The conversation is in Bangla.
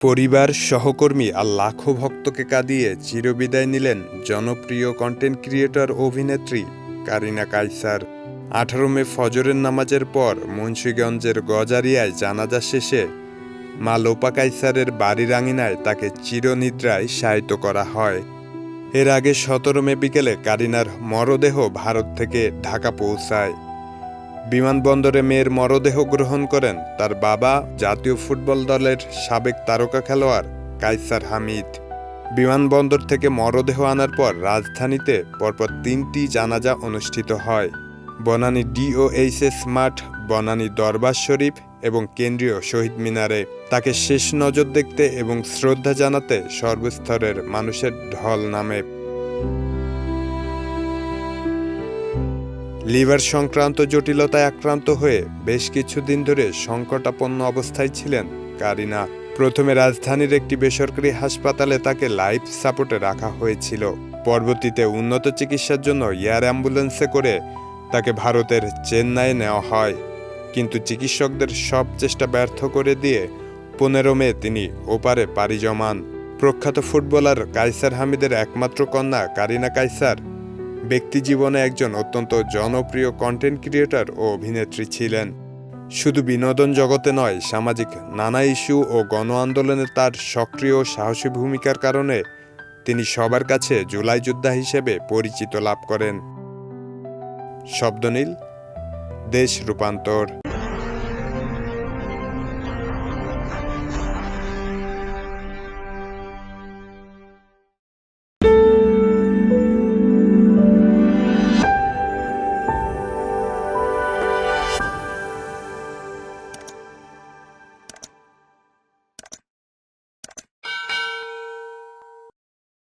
পরিবার, সহকর্মী আর লাখো ভক্তকে কাঁদিয়ে চিরবিদায় নিলেন জনপ্রিয় কন্টেন্ট ক্রিয়েটর অভিনেত্রী কারিনা কায়সার। ১৮ মে ফজরের নামাজের পর মুন্সিগঞ্জের গজারিয়ায় জানাজা শেষে মা লোপা কায়সারের বাড়ির আঙিনায় তাকে চিরনিদ্রায় শায়িত করা হয়। এর আগে ১৭ মে বিকেলে কারিনার মরদেহ ভারত থেকে ঢাকা পৌঁছায়। বিমানবন্দরে মেয়ের মরদেহ গ্রহণ করেন তার বাবা, জাতীয় ফুটবল দলের সাবেক তারকা খেলোয়াড় কায়সার হামিদ। বিমানবন্দর থেকে মরদেহ আনার পর রাজধানীতে পরপর ৩টি জানাজা অনুষ্ঠিত হয়। বনানী ডিওএইচএস মাঠ, বনানী দরবার শরীফ এবং কেন্দ্রীয় শহীদ মিনারে। তাকে শেষ নজর দেখতে এবং শ্রদ্ধা জানাতে সর্বস্তরের মানুষের ঢল নামে। লিভার সংক্রান্ত জটিলতায় আক্রান্ত হয়ে বেশ কিছুদিন ধরে সংকটাপন্ন অবস্থায় ছিলেন কারিনা। প্রথমে রাজধানীর একটি বেসরকারি হাসপাতালে তাকে লাইফ সাপোর্টে রাখা হয়েছিল। পরবর্তীতে উন্নত চিকিৎসার জন্য এয়ার অ্যাম্বুলেন্সে করে তাকে ভারতের চেন্নাইয়ে নেওয়া হয়, কিন্তু চিকিৎসকদের সব চেষ্টা ব্যর্থ করে দিয়ে ১৫ মে তিনি ওপারে পাড়ি জমান। প্রখ্যাত ফুটবলার কায়সার হামিদের একমাত্র কন্যা কারিনা কায়সার ব্যক্তিজীবনে একজন অত্যন্ত জনপ্রিয় কন্টেন্ট ক্রিয়েটর ও অভিনেত্রী ছিলেন। শুধু বিনোদন জগতে নয়, সামাজিক নানা ইস্যু ও গণ আন্দোলনে তার সক্রিয় ও সাহসী ভূমিকার কারণে তিনি সবার কাছে জুলাই যোদ্ধা হিসেবে পরিচিত লাভ করেন। শব্দনীল, দেশ রূপান্তর।